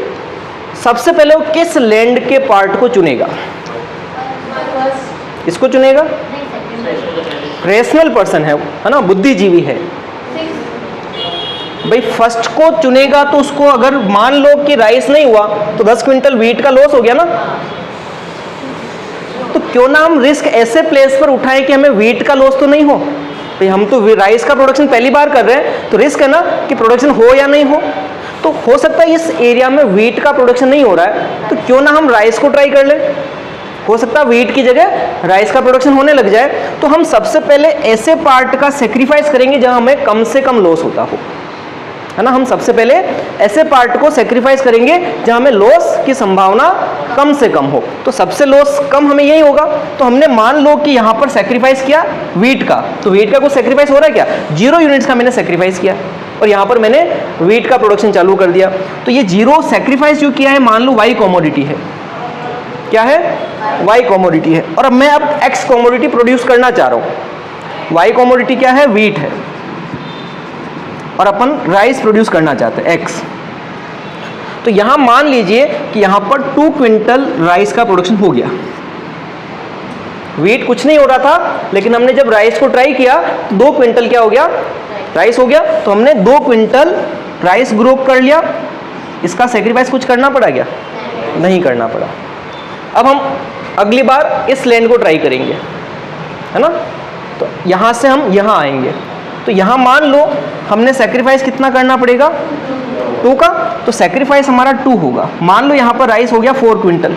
सबसे पहले वो किस लैंड के पार्ट को चुनेगा, इसको चुनेगा। रेशनल पर्सन है ना, बुद्धिजीवी है भाई, फर्स्ट को चुनेगा। तो उसको अगर मान लो कि राइस नहीं हुआ तो 10 क्विंटल व्हीट का लॉस हो गया ना, तो क्यों ना हम रिस्क ऐसे प्लेस पर उठाएं कि हमें व्हीट का लॉस तो नहीं हो। भाई हम तो राइस का प्रोडक्शन पहली बार कर रहे हैं, तो रिस्क है ना कि प्रोडक्शन हो या नहीं हो। तो हो सकता है इस एरिया में व्हीट का प्रोडक्शन नहीं हो रहा है, तो क्यों ना हम राइस को ट्राई कर लें। हो सकता है व्हीट की जगह राइस का प्रोडक्शन होने लग जाए। तो हम सबसे पहले ऐसे पार्ट का सेक्रीफाइस करेंगे जहां हमें कम से कम लॉस होता हो, है ना। हम सबसे पहले ऐसे पार्ट को सेक्रीफाइस करेंगे जहां हमें लॉस की संभावना कम से कम हो। तो सबसे लॉस कम हमें यही होगा। तो हमने मान लो कि यहां पर सेक्रीफाइस किया व्हीट का, तो व्हीट का कुछ सेक्रीफाइस हो रहा है क्या, 0 यूनिट्स का मैंने सेक्रीफाइस किया और यहां पर मैंने व्हीट का प्रोडक्शन चालू कर दिया। तो ये 0 सेक्रीफाइस जो किया है, मान लो वाई कमोडिटी है, क्या है, वाई कमोडिटी है। और अब मैं अब एक्स कमोडिटी प्रोड्यूस करना चाह रहा हूं। वाई कमोडिटी क्या है, व्हीट है, और अपन राइस प्रोड्यूस करना चाहते हैं एक्स। तो यहां मान लीजिए कि यहां पर 2 क्विंटल राइस का प्रोडक्शन हो गया। व्हीट कुछ नहीं हो रहा था, लेकिन हमने जब राइस को ट्राई किया तो 2 क्विंटल क्या हो गया, राइस हो गया। तो हमने 2 क्विंटल राइस ग्रो कर लिया। इसका सेक्रीफाइस कुछ करना पड़ा क्या, नहीं करना पड़ा। अब हम अगली बार इस लैंड को ट्राई करेंगे, है ना। तो यहां से हम यहां आएंगे, तो यहां मान लो हमने सेक्रीफाइस कितना करना पड़ेगा, 2 का। तो सेक्रीफाइस हमारा 2 होगा। मान लो यहां पर राइस हो गया 4 क्विंटल,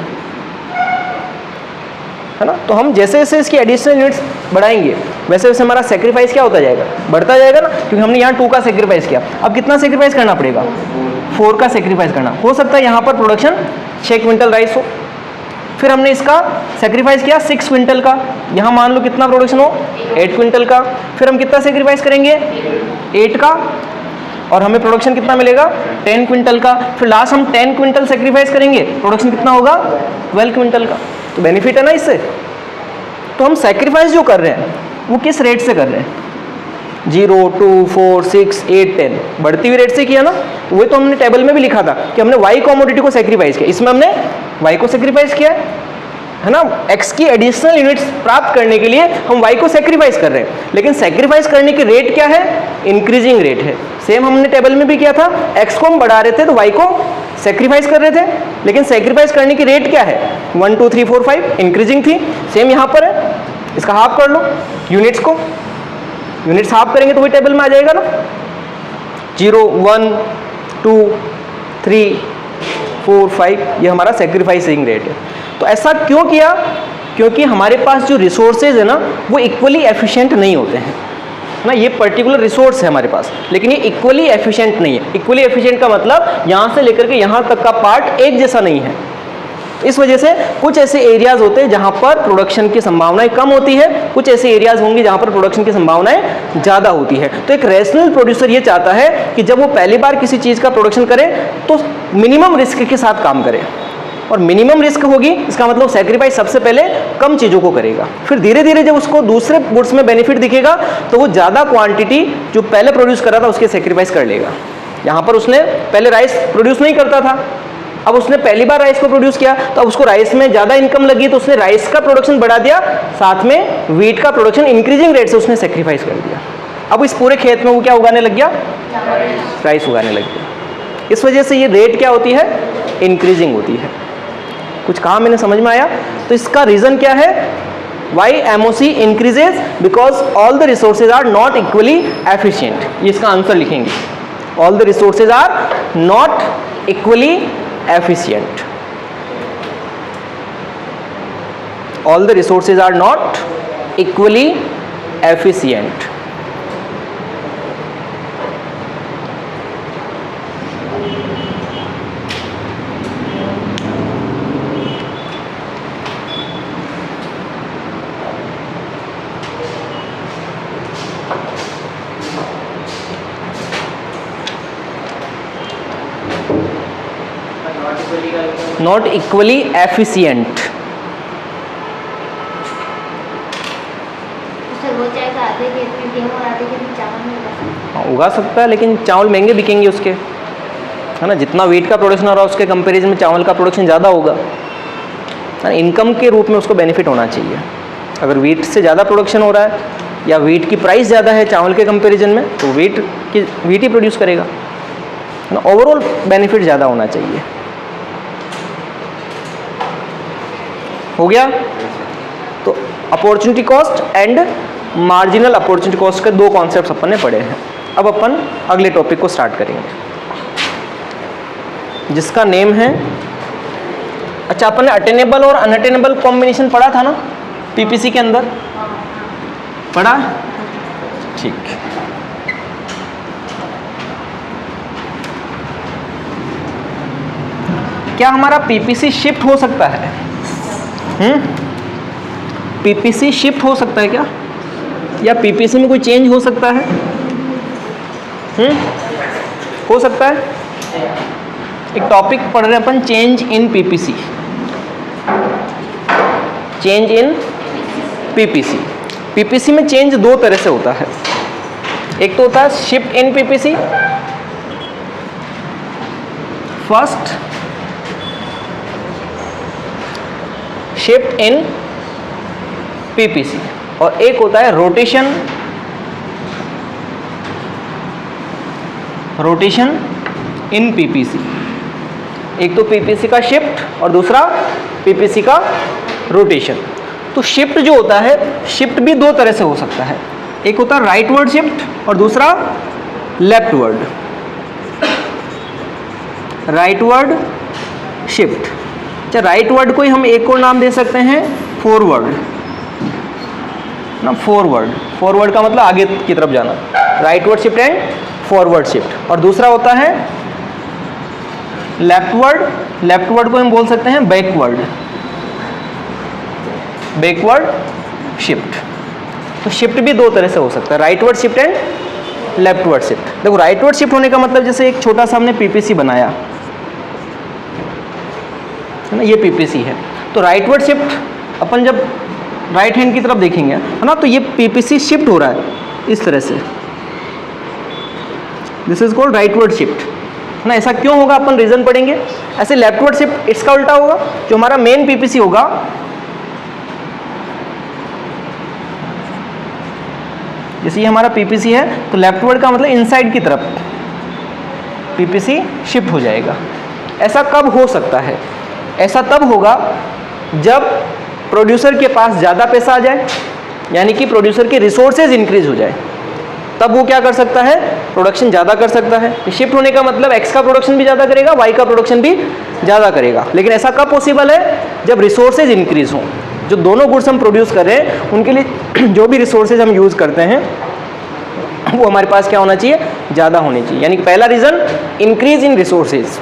है ना। तो हम जैसे जैसे इसकी एडिशनल यूनिट्स बढ़ाएंगे वैसे वैसे हमारा सेक्रीफाइस क्या होता जाएगा, बढ़ता जाएगा ना, क्योंकि हमने यहाँ 2 का सेक्रीफाइस किया। अब कितना सेक्रीफाइस करना पड़ेगा, 4 का सेक्रीफाइस करना। हो सकता है यहाँ पर प्रोडक्शन 6 क्विंटल राइस हो। फिर हमने इसका सेक्रीफाइस किया 6 क्विंटल का, यहाँ मान लो कितना प्रोडक्शन हो, 8 क्विंटल का। फिर हम कितना सेक्रीफाइस करेंगे, 8 का, और हमें प्रोडक्शन कितना मिलेगा, 10 क्विंटल का। फिर लास्ट हम 10 क्विंटल सेक्रीफाइस करेंगे, प्रोडक्शन कितना होगा, 12 क्विंटल का। तो बेनिफिट है ना इससे। तो हम सेक्रीफाइस जो कर रहे हैं वो किस रेट से कर रहे हैं, 0, 2, 4, 6, 8, 10 बढ़ती हुई रेट से किया ना। तो वही तो हमने टेबल में भी लिखा था कि हमने वाई कमोडिटी को सेक्रीफाइस किया, इसमें हमने वाई को सेक्रीफाइस किया है ना। एक्स की एडिशनल यूनिट्स प्राप्त करने के लिए हम वाई को सेक्रीफाइस कर रहे हैं, लेकिन सेक्रीफाइस करने की रेट क्या है, इंक्रीजिंग रेट है। सेम हमने टेबल में भी किया था, एक्स को हम बढ़ा रहे थे तो वाई को सेक्रीफाइस कर रहे थे, लेकिन सेक्रीफाइस करने की रेट क्या है, 1, 2, 3, 4, 5 इंक्रीजिंग थी। सेम यहाँ पर है, इसका हाफ कर लो यूनिट्स को, यूनिट्स हाफ करेंगे तो वही टेबल में आ जाएगा ना। 0, 1, 2, 3, 4, 5 ये हमारा सेक्रीफाइसिंग रेट है। तो ऐसा क्यों किया, क्योंकि हमारे पास जो रिसोर्सेज है ना वो इक्वली एफिशिएंट नहीं होते हैं ना। ये पर्टिकुलर रिसोर्स है हमारे पास, लेकिन ये इक्वली एफिशिएंट नहीं है। इक्वली एफिशिएंट का मतलब यहाँ से लेकर के यहाँ तक का पार्ट एक जैसा नहीं है। इस वजह से कुछ ऐसे एरियाज होते हैं जहाँ पर प्रोडक्शन की संभावनाएं कम होती है, कुछ ऐसे एरियाज होंगे जहाँ पर प्रोडक्शन की संभावनाएं ज़्यादा होती है। तो एक रैशनल प्रोड्यूसर ये चाहता है कि जब वो पहली बार किसी चीज़ का प्रोडक्शन करे तो मिनिमम रिस्क के साथ काम करे, और मिनिमम रिस्क होगी इसका मतलब सेक्रीफाइस सबसे पहले कम चीज़ों को करेगा। फिर धीरे धीरे जब उसको दूसरे गुड्स में बेनिफिट दिखेगा तो वो ज़्यादा क्वांटिटी जो पहले प्रोड्यूस कर रहा था उसके सेक्रीफाइस कर लेगा। यहाँ पर उसने पहले राइस प्रोड्यूस नहीं करता था, अब उसने पहली बार राइस को प्रोड्यूस किया तो अब उसको राइस में ज़्यादा इनकम लगी तो उसने राइस का प्रोडक्शन बढ़ा दिया, साथ में व्हीट का प्रोडक्शन इंक्रीजिंग रेट से उसने सेक्रीफाइस कर दिया। अब इस पूरे खेत में वो क्या उगाने लग गया, राइस उगाने लग गया। इस वजह से ये रेट क्या होती है, इंक्रीजिंग होती है। कुछ कहा मैंने, समझ में आया? तो इसका रीजन क्या है, why MOC increases, because all the resources are not equally efficient. ये इसका आंसर लिखेंगे, all the resources are not equally efficient. All the resources are not equally efficient. Not equally efficient. उगा सकता है, लेकिन चावल महंगे बिकेंगे उसके, है ना। जितना वीट का प्रोडक्शन हो रहा है उसके कंपैरिजन में चावल का प्रोडक्शन ज़्यादा होगा। इनकम के रूप में उसको बेनिफिट होना चाहिए। अगर वीट से ज़्यादा प्रोडक्शन हो रहा है या वीट की प्राइस ज़्यादा है चावल के कंपैरिजन में, तो वीट ही प्रोड्यूस करेगा, है ना। ओवरऑल बेनिफिट ज़्यादा होना चाहिए। हो गया? तो opportunity cost and marginal opportunity cost के दो कॉन्सेप्ट्स अपन ने पढ़े हैं। अब अपन अगले टॉपिक को स्टार्ट करेंगे, जिसका नेम है, अच्छा अपन ने अटेनेबल और अनअटेनेबल कॉम्बिनेशन पढ़ा था ना पीपीसी के अंदर, पढ़ा? ठीक। क्या हमारा पीपीसी शिफ्ट हो सकता है? पीपीसी शिफ्ट हो सकता है क्या, या पीपीसी में कोई चेंज हो सकता है? हो सकता है। एक टॉपिक पढ़ रहे हैं अपन, change in PPC. Change in PPC. PPC में चेंज दो तरह से होता है। एक तो होता है shift in PPC, first shift in PPC, और एक होता है रोटेशन इन पीपीसी। एक तो पीपीसी का शिफ्ट और दूसरा पीपीसी का रोटेशन। तो शिफ्ट जो होता है, शिफ्ट भी दो तरह से हो सकता है। एक होता है राइटवर्ड शिफ्ट और दूसरा लेफ्टवर्ड। राइटवर्ड शिफ्ट, अच्छा राइटवर्ड को ही हम एक और नाम दे सकते हैं फॉरवर्ड ना। फॉरवर्ड का मतलब आगे की तरफ जाना, rightward shift and forward shift. और दूसरा होता है लेफ्टवर्ड को हम बोल सकते हैं बैकवर्ड शिफ्ट। तो शिफ्ट भी दो तरह से हो सकता है, rightward shift and leftward shift. देखो राइटवर्ड शिफ्ट होने का मतलब, जैसे एक छोटा सा हमने पीपीसी बनाया है ना, ये पीपीसी है। तो राइटवर्ड शिफ्ट अपन जब राइट हैंड की तरफ देखेंगे, है ना, तो ये पीपीसी शिफ्ट हो रहा है इस तरह से। This is called rightward shift, है ना। ऐसा क्यों होगा अपन रीजन पढ़ेंगे। ऐसे लेफ्टवर्ड शिफ्ट इसका उल्टा होगा, जो हमारा मेन पीपीसी होगा, जैसे ये हमारा पीपीसी है, तो लेफ्टवर्ड का मतलब इनसाइड की तरफ पीपीसी शिफ्ट हो जाएगा। ऐसा कब हो सकता है? ऐसा तब होगा जब प्रोड्यूसर के पास ज़्यादा पैसा आ जाए, यानी कि प्रोड्यूसर के रिसोर्सेज इंक्रीज हो जाए, तब वो क्या कर सकता है, प्रोडक्शन ज़्यादा कर सकता है। शिफ्ट होने का मतलब एक्स का प्रोडक्शन भी ज़्यादा करेगा, वाई का प्रोडक्शन भी ज़्यादा करेगा। लेकिन ऐसा कब पॉसिबल है, जब रिसोर्सेज इंक्रीज हों। जो दोनों गुड्स हम प्रोड्यूस कर रहे हैं, उनके लिए जो भी रिसोर्सेज हम यूज़ करते हैं, वो हमारे पास क्या होना चाहिए, ज़्यादा होनी चाहिए। यानी कि पहला रीज़न इंक्रीज इन रिसोर्सेज।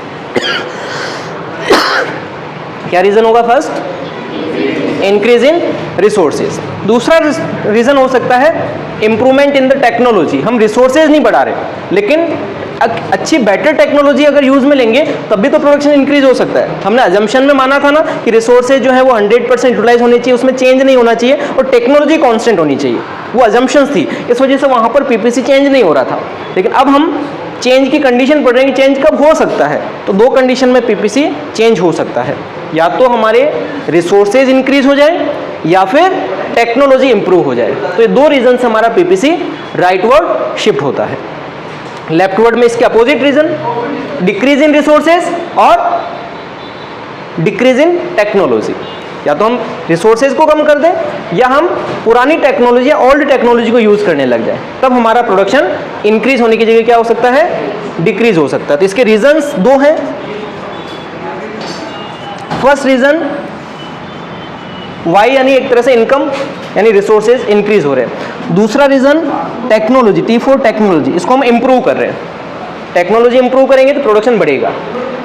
क्या रीज़न होगा? First increase in resources. दूसरा रीज़न हो सकता है इम्प्रूवमेंट इन द टेक्नोलॉजी। हम रिसोर्सेज नहीं बढ़ा रहे, लेकिन अच्छी बेटर टेक्नोलॉजी अगर यूज़ में लेंगे तब भी तो प्रोडक्शन इंक्रीज हो सकता है। हमने अजम्पशन में माना था ना कि रिसोर्सेज जो है वो 100% यूटिलाइज होनी चाहिए, उसमें चेंज नहीं होना चाहिए और टेक्नोलॉजी कांस्टेंट होनी चाहिए। वो अजम्पशंस थी, इस वजह से वहाँ पर पीपीसी चेंज नहीं हो रहा था। लेकिन अब हम चेंज की कंडीशन पढ़ रहे हैं कि चेंज कब हो सकता है। तो दो कंडीशन में पीपीसी चेंज हो सकता है, या तो हमारे रिसोर्सेज इंक्रीज हो जाए या फिर टेक्नोलॉजी इंप्रूव हो जाए। तो ये दो रीजन से हमारा पीपीसी राइटवर्ड शिफ्ट होता है। लेफ्टवर्ड में इसके opposite reason, decrease in resources और डिक्रीज इन टेक्नोलॉजी। या तो हम रिसोर्सेज को कम कर दें या हम पुरानी टेक्नोलॉजी या ओल्ड टेक्नोलॉजी को यूज करने लग जाए, तब हमारा प्रोडक्शन इंक्रीज होने की जगह क्या हो सकता है, डिक्रीज हो सकता है। तो इसके रीजंस दो हैं। फर्स्ट रीजन वाई यानी एक तरह से इनकम यानी रिसोर्सेज इंक्रीज हो रहे हैं। दूसरा रीजन टेक्नोलॉजी, T4 टेक्नोलॉजी, इसको हम इंप्रूव कर रहे हैं। टेक्नोलॉजी इंप्रूव करेंगे तो प्रोडक्शन बढ़ेगा।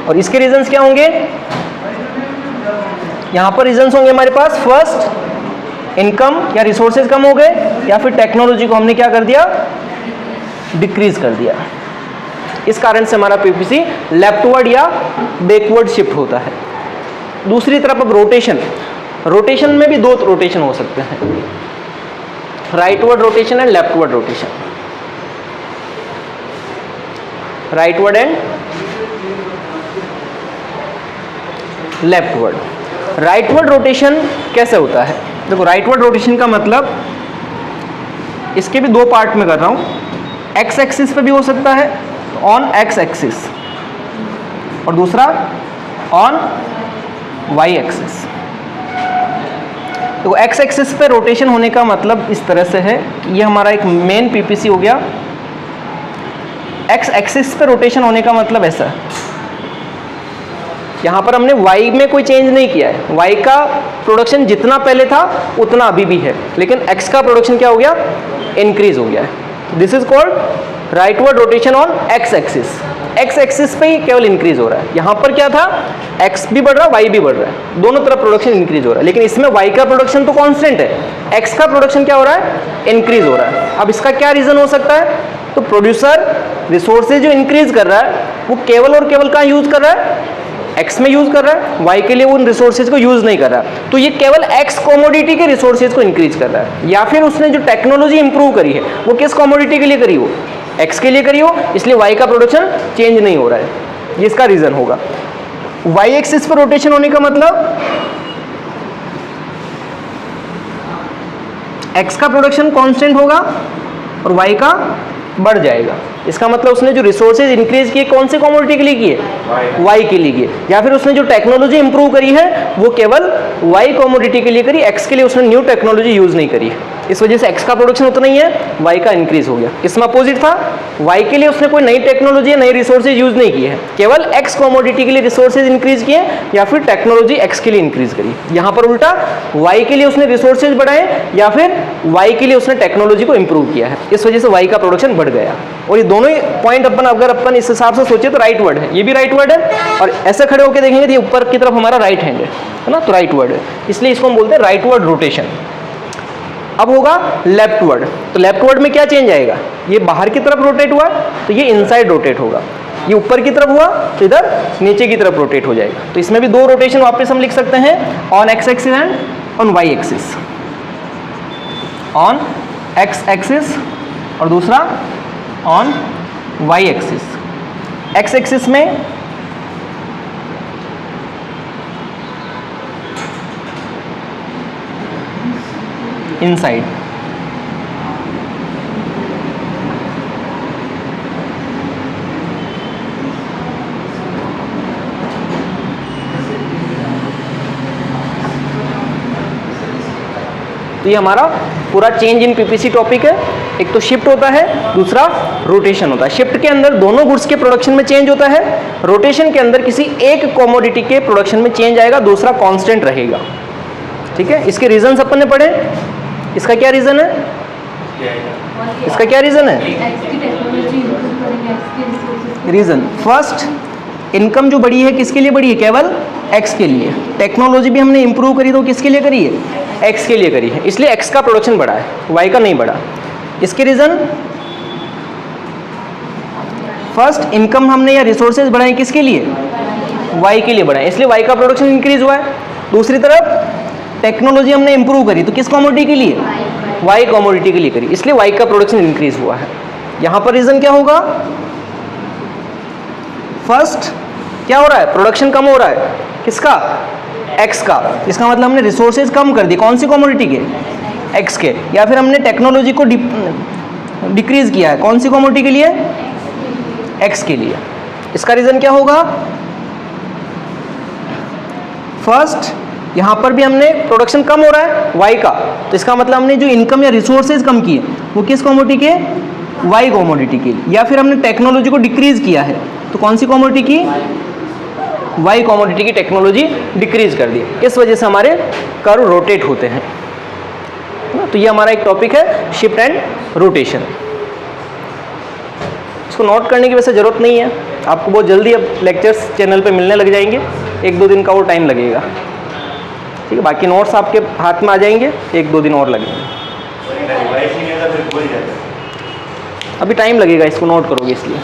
और इसके रीजंस क्या होंगे, यहां पर रीजंस होंगे हमारे पास, फर्स्ट इनकम या रिसोर्सेज कम हो गए, या फिर टेक्नोलॉजी को हमने क्या कर दिया, डिक्रीज कर दिया। इस कारण से हमारा पीपीसी लेफ्टवर्ड या बैकवर्ड शिफ्ट होता है। दूसरी तरफ अब रोटेशन, रोटेशन में भी दो रोटेशन हो सकते हैं, rightward rotation and leftward rotation. Rightward and leftward. Rightward rotation कैसे होता है, देखो राइटवर्ड रोटेशन का मतलब, इसके भी दो पार्ट में कर रहा हूं। एक्स एक्सिस पे भी हो सकता है, ऑन एक्स एक्सिस, और दूसरा ऑन वाई एक्सिस। तो एक्स एक्सिस पे रोटेशन होने का मतलब इस तरह से है कि ये हमारा एक मेन पीपीसी हो गया। एक्स एक्सिस पे रोटेशन होने का मतलब ऐसा है, यहाँ पर हमने y में कोई चेंज नहीं किया है, y का प्रोडक्शन जितना पहले था उतना अभी भी है, लेकिन x का प्रोडक्शन क्या हो गया, इंक्रीज हो गया है। This is called rightward rotation on x axis. x axis पे ही केवल इंक्रीज हो रहा है। यहाँ पर क्या था, x भी बढ़ रहा है, y भी बढ़ रहा है, दोनों तरफ प्रोडक्शन इंक्रीज हो रहा है, लेकिन इसमें y का प्रोडक्शन तो कांस्टेंट है, x का प्रोडक्शन क्या हो रहा है, इंक्रीज हो रहा है। अब इसका क्या रीजन हो सकता है, तो प्रोड्यूसर रिसोर्सेज जो इंक्रीज कर रहा है वो केवल और केवल कहाँ यूज कर रहा है, एक्स में यूज कर रहा है, वाई के लिए उन रिसोर्सेज को यूज नहीं कर रहा है। तो ये केवल एक्स कमोडिटी के रिसोर्सेज को इंक्रीज कर रहा है। या फिर उसने जो टेक्नोलॉजी इंप्रूव करी है वो किस कमोडिटी के लिए करी हो, एक्स के लिए करी हो, इसलिए वाई का प्रोडक्शन चेंज नहीं हो रहा है। ये इसका रीजन होगा। वाई एक्सिस पर रोटेशन होने का मतलब एक्स का प्रोडक्शन कांस्टेंट होगा और वाई का बढ़ जाएगा। इसका मतलब उसने जो रिसोर्सेज इंक्रीज किए कौन से कमोडिटी के लिए किए, वाई के लिए किए। या फिर उसने जो टेक्नोलॉजी इंप्रूव करी है वो केवल वाई कमोडिटी के लिए करी, एक्स के लिए उसने न्यू टेक्नोलॉजी यूज नहीं करी। इस वजह से एक्स का प्रोडक्शन उतना ही है, वाई का इंक्रीज हो गया। इसमें अपोजिट था, वाई के लिए उसने कोई नई टेक्नोलॉजी नई रिसोर्सेज यूज नहीं किए हैं, केवल एक्स कमोडिटी के लिए रिसोर्सेज इंक्रीज किए या फिर टेक्नोलॉजी एक्स के लिए इंक्रीज करी। यहाँ पर उल्टा, वाई के लिए उसने रिसोर्सेज बढ़ाए या फिर वाई के लिए उसने टेक्नोलॉजी को इंप्रूव किया है। इस वजह से वाई का प्रोडक्शन बढ़ गया। और ये दोनों ही पॉइंट अगर अपन इस हिसाब से सोचे तो राइट वर्ड है, ये भी राइट वर्ड है, और ऐसे खड़े होकर देखेंगे तो ये ऊपर की तरफ हमारा राइट हैंड है ना, तो राइट वर्ड है, इसलिए इसको हम बोलते हैं राइट वर्ड रोटेशन। अब होगा लेफ्ट वर्ड। तो लेफ्ट वर्ड में क्या चेंज आएगा, ये बाहर की तरफ रोटेट हुआ तो ये इनसाइड रोटेट होगा, ये ऊपर की तरफ हुआ तो इधर नीचे की तरफ रोटेट हो जाएगा। तो इसमें भी दो रोटेशन वापस हम लिख सकते हैं, on X axis and on Y axis. On X axis और दूसरा on Y axis. X axis में इनसाइड, तो ये हमारा पूरा चेंज इन पीपीसी टॉपिक है। एक तो शिफ्ट होता है, दूसरा रोटेशन होता है। शिफ्ट के अंदर दोनों गुड्स के प्रोडक्शन में चेंज होता है, रोटेशन के अंदर किसी एक कमोडिटी के प्रोडक्शन में चेंज आएगा, दूसरा कांस्टेंट रहेगा। ठीक है, इसके रीजंस अपन ने पढ़े। इसका क्या रीजन है, इसका क्या रीजन है, रीजन फर्स्ट, इनकम जो बढ़ी है किसके लिए बढ़ी है, केवल एक्स के लिए। टेक्नोलॉजी भी हमने इंप्रूव करी तो किसके लिए करी है, एक्स के लिए करी है, इसलिए एक्स का प्रोडक्शन बढ़ा है, वाई का नहीं बढ़ा। इसके रीजन, फर्स्ट इनकम हमने या रिसोर्सेज बढ़ाए किसके लिए, वाई के लिए बढ़ाए, इसलिए वाई का प्रोडक्शन इंक्रीज हुआ है। दूसरी तरफ टेक्नोलॉजी हमने इंप्रूव करी तो किस कमोडिटी के लिए, वाई कमोडिटी के लिए करी, इसलिए वाई का प्रोडक्शन इंक्रीज हुआ है। यहां पर रीजन क्या होगा, फर्स्ट क्या हो रहा है, प्रोडक्शन कम हो रहा है, किसका, एक्स का। इसका मतलब हमने रिसोर्सेज कम कर दिए, कौन सी कमोडिटी के, एक्स के, या फिर हमने टेक्नोलॉजी को डिक्रीज किया है, कौन सी कमोडिटी के लिए? एक्स के लिए। इसका रीजन क्या होगा? फर्स्ट, यहां पर भी हमने प्रोडक्शन कम हो रहा है वाई का, तो इसका मतलब हमने जो इनकम या रिसोर्सेज कम किए वो किस कमोडिटी के? वाई कमोडिटी के लिए। या फिर हमने टेक्नोलॉजी को डिक्रीज किया है, तो कौन सी कमोडिटी की? वाई कमोडिटी की टेक्नोलॉजी डिक्रीज कर दी। इस वजह से हमारे कर्व रोटेट होते हैं। तो ये हमारा एक टॉपिक है शिफ्ट एंड रोटेशन। इसको नोट करने की वैसे ज़रूरत नहीं है, आपको बहुत जल्दी अब लेक्चर्स चैनल पे मिलने लग जाएंगे, 1-2 दिन का वो टाइम लगेगा, ठीक है। बाकी नोट्स आपके हाथ में आ जाएंगे, 1-2 दिन और लगेंगे। अभी टाइम लगेगा, इसको नोट करोगे इसलिए।